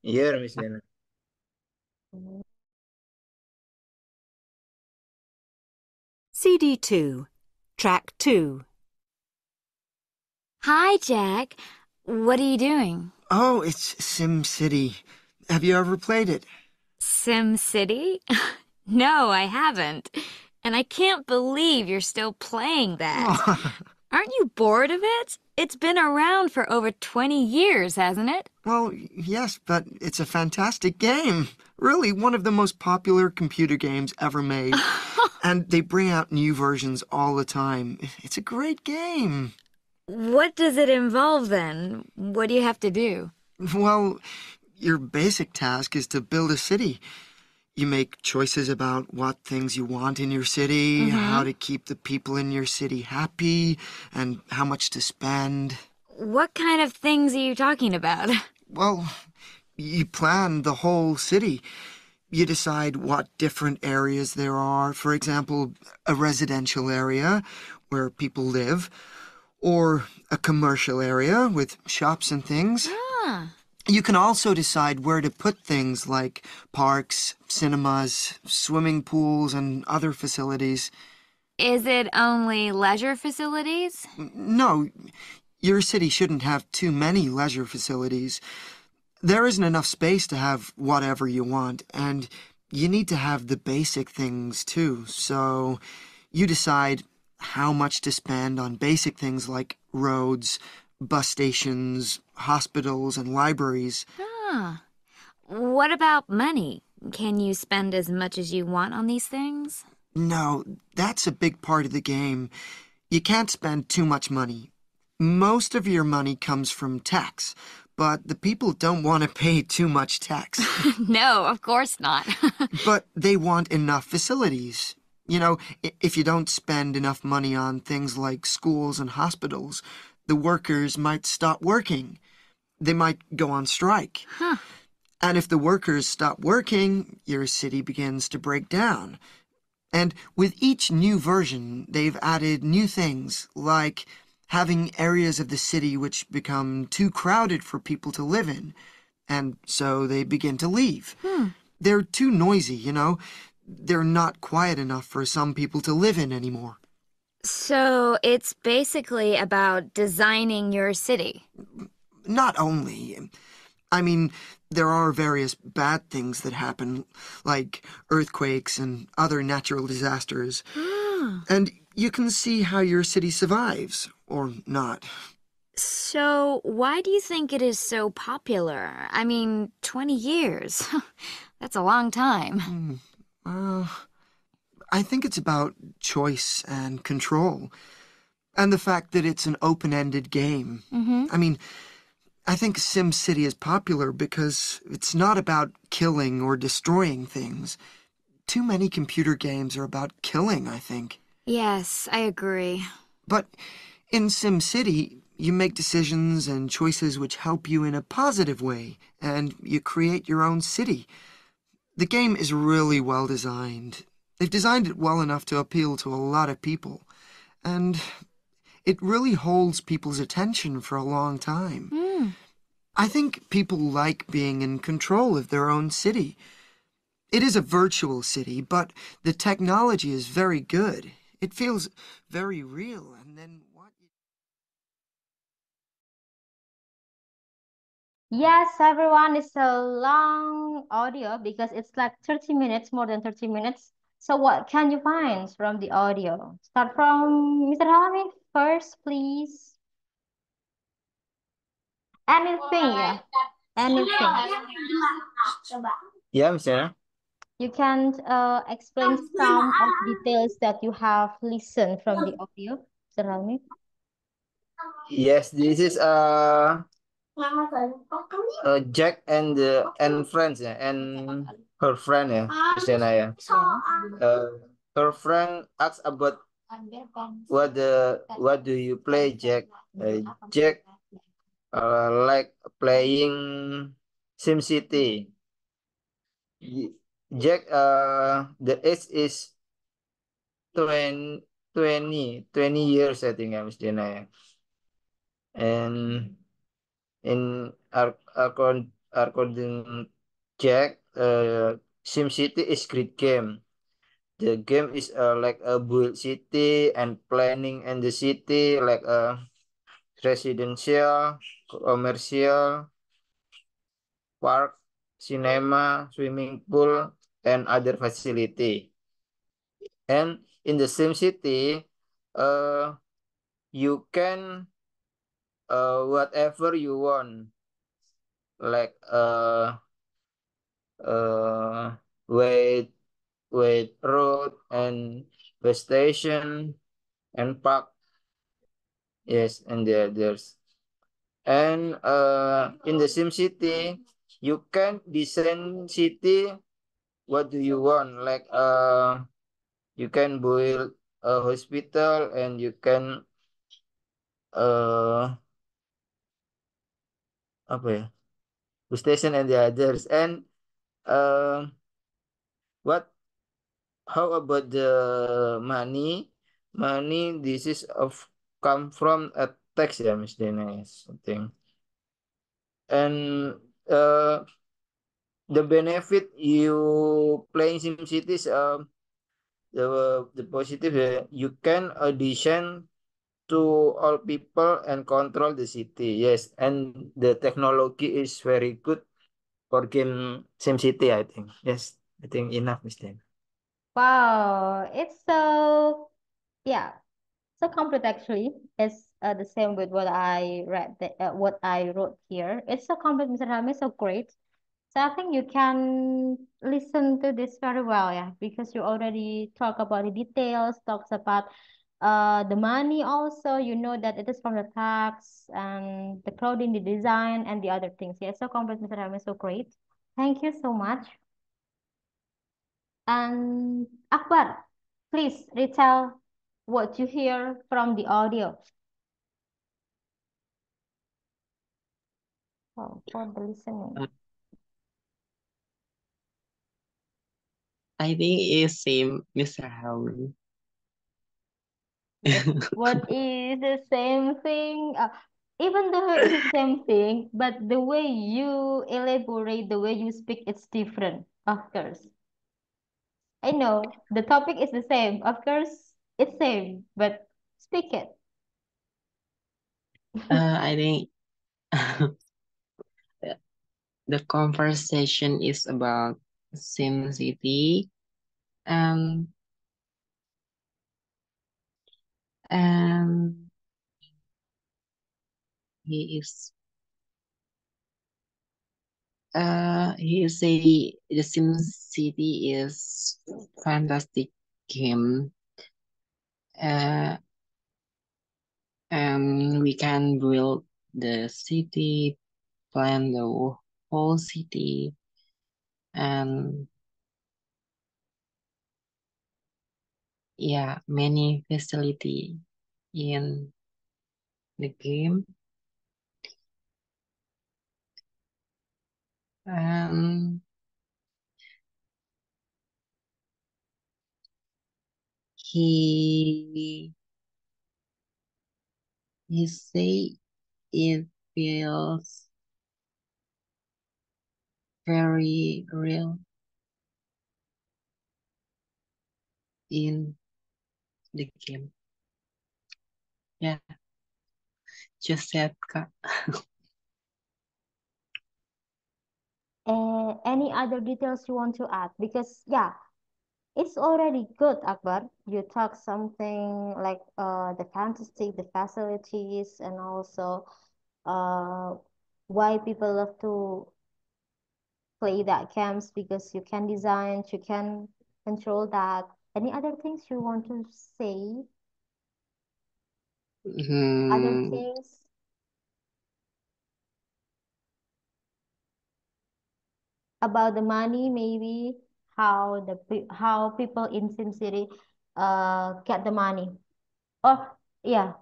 Iya, Miss Dena. CD2, Track 2. Hi, Jack. What are you doing? Oh, it's Sim City. Have you ever played it? Sim City? No, I haven't. And I can't believe you're still playing that. Oh, Aren't you bored of it? It's been around for over 20 years, hasn't it? well, yes, but it's a fantastic game. Really, one of the most popular computer games ever made. And they bring out new versions all the time. It's a great game. What does it involve then? What do you have to do? Well, your basic task is to build a city. You make choices about what things you want in your city, how Mm-hmm. to keep the people in your city happy, and how much to spend. What kind of things are you talking about? Well, you plan the whole city. You decide what different areas there are. For example, a residential area where people live, or a commercial area with shops and things. Ah, You can also decide where to put things like parks, cinemas, swimming pools, and other facilities. is it only leisure facilities? No, your city shouldn't have too many leisure facilities. There isn't enough space to have whatever you want, and you need to have the basic things too. So you decide how much to spend on basic things like roads, bus stations, hospitals, and libraries. Ah. What about money? Can you spend as much as you want on these things? No, that's a big part of the game. You can't spend too much money. Most of your money comes from tax, but the people don't want to pay too much tax. No, of course not. But they want enough facilities. You know, if you don't spend enough money on things like schools and hospitals, the workers might stop working. They might go on strike. Huh. And if the workers stop working, your city begins to break down. And with each new version, they've added new things, like having areas of the city which become too crowded for people to live in, and so they begin to leave. Hmm. They're too noisy, you know? They're not quiet enough for some people to live in anymore. So it's basically about designing your city. Not only. I mean, there are various bad things that happen, like earthquakes and other natural disasters. Ah. And you can see how your city survives, or not. So why do you think it is so popular? I mean, 20 years. That's a long time. Uh, I think it's about choice and control, and the fact that it's an open-ended game. Mm-hmm. I mean, I think SimCity is popular because it's not about killing or destroying things. Too many computer games are about killing, I think. Yes, I agree. But in SimCity, you make decisions and choices which help you in a positive way, and you create your own city. The game is really well designed. They've designed it well enough to appeal to a lot of people, and it really holds people's attention for a long time. Hmm. I think people like being in control of their own city. It is a virtual city, but the technology is very good. It feels very real, and then what? Yes, everyone, it's a long audio because it's like 30 minutes, more than 30 minutes. So what can you find from the audio? Start from Mr. Helmi first, please. Anything, yeah. Anything. Iya, Miss Dena. You can explain some of details that you have listened from the audio, Mr. Helmi. Yes, this is Jack and friends ya, and her friend ya, Miss Dena ya. Yeah. Uh, Her friend asks about what do you play, Jack? Jack like playing SimCity. Jack the age is 20 20 years I think ya, Miss Dena ya. And in according Jack, SimCity is great game. The game is like a build city and planning in the city like a residential, commercial, park, cinema, swimming pool, and other facility. And in the same city, uh, you can whatever you want, like uh wait road and wait station and park. Yes, and there's and in the same city, you can design city. What do you want? Like you can build a hospital and you can uh apa ya? Station and the others. And uh, what? How about the money? Money. This is of come from a tax ya, Miss Dennis. Something. And the benefit you playing SimCity is the positive you can audition to all people and control the city. Yes, and the technology is very good for game SimCity, I think. Yes, I think enough, Mister. Wow, it's so, yeah, so complete actually. It's the same with what I read, what I wrote here. It's so complete, Mr. Rami, so great. So I think you can listen to this very well, yeah, because you already talk about the details, talks about the money also. You know that it is from the tax and the clothing, the design, and the other things. Yeah, so complete, Mr. Rami, so great. Thank you so much. And Akbar, please retell what you hear from the audio. Oh, for the listening. Uh, I think it's same, Mr. Harry. What is the same thing? Even though it's the same thing, but the way you elaborate, the way you speak, it's different, of course. I know the topic is the same. Of course, it's same, but speak it. I think the conversation is about SimCity and and he say the SimCity is fantastic game. Uh, and we can build the city, plan the whole city, and yeah, many facility in the game. And he say it feels very real in the game. Yeah, just said Kak. Any other details you want to add? Because yeah, it's already good, Akbar. You talk something like the fantastic, the facilities, and also uh why people love to play that games because you can design, you can control that. Any other things you want to say? Other Hmm, things about the money, maybe how how people in SimCity get the money. Or yeah,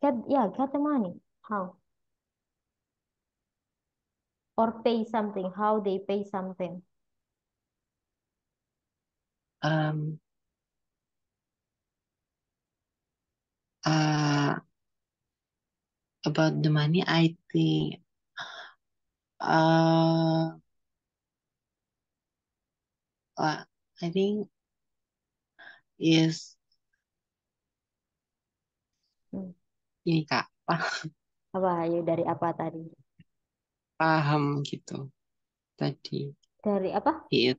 get the money. How? Or pay something, how they pay something. um, uh, about the money, I think Uh, I think is Hmm. ini Kak, Apa you dari apa tadi? paham gitu tadi. Dari apa? It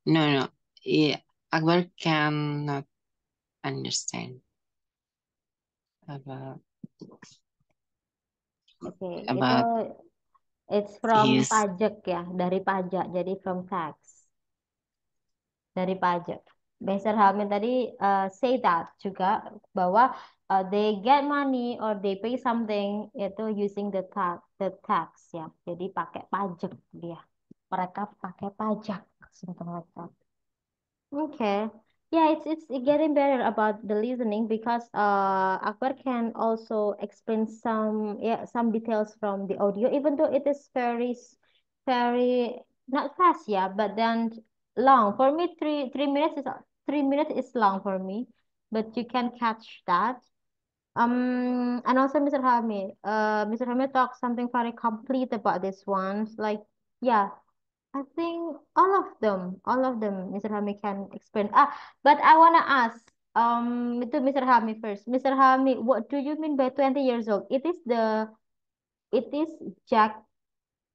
no, Akbar cannot understand about Oke, itu about it's from his pajak ya, dari pajak. Jadi from tax, dari pajak. Mr. Hamid tadi say that juga bahwa they get money or they pay something itu using the tax ya. Jadi pakai pajak dia. Mereka pakai pajak untuk mereka. Okay. Yeah, it's getting better about the listening because Akbar can also explain some details from the audio, even though it is very not fast, yeah, but then long. For me, 3 minutes is long for me, but you can catch that. And also Mr. Hamid talked something very complete about this one. Like, yeah, I think all of them, Mr. Hami can explain. But I wanna ask, to Mr. Hami first. Mr. Hami, what do you mean by 20 years old? It is Jack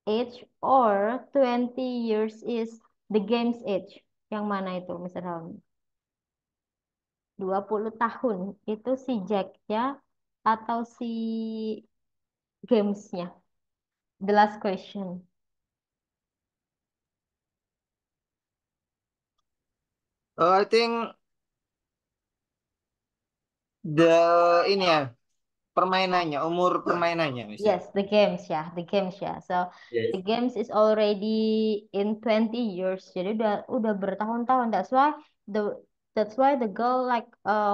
age or 20 years is the game's age? Yang mana itu, Mr. Hami? 20 tahun itu si Jack ya atau si gamesnya? The last question. I think ini ya permainannya, umur permainannya Yes, misalnya. the games ya, the games ya. So Yes. the games is already in 20 years. Jadi udah bertahun-tahun. That's why the girl like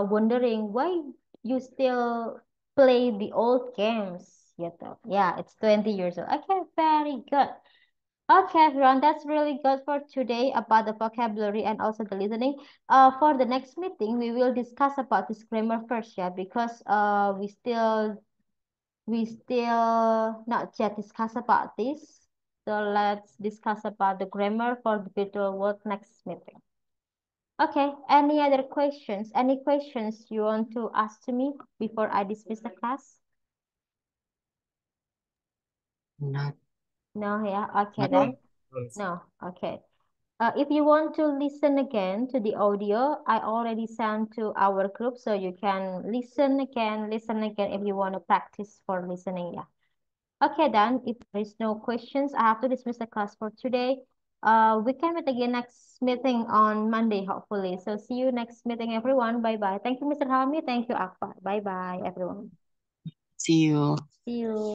wondering why you still play the old games gitu. Yeah, it's 20 years old. Okay, very good. Okay, everyone, that's really good for today about the vocabulary and also the listening. For the next meeting, we will discuss about this grammar first, yeah, because we still not yet discuss about this. So let's discuss about the grammar for the virtual world next meeting. Okay, any other questions? Any questions you want to ask to me before I dismiss the class? not No, yeah, okay not then. No, okay. If you want to listen again to the audio, I already sent to our group, so you can listen again if you want to practice for listening, yeah. Okay, then, if there is no questions, I have to dismiss the class for today. We can meet again next meeting on Monday, hopefully. So see you next meeting, everyone. Bye-bye. Thank you, Mr. Hami. Thank you, Akbar. Bye-bye, everyone. see you. See you.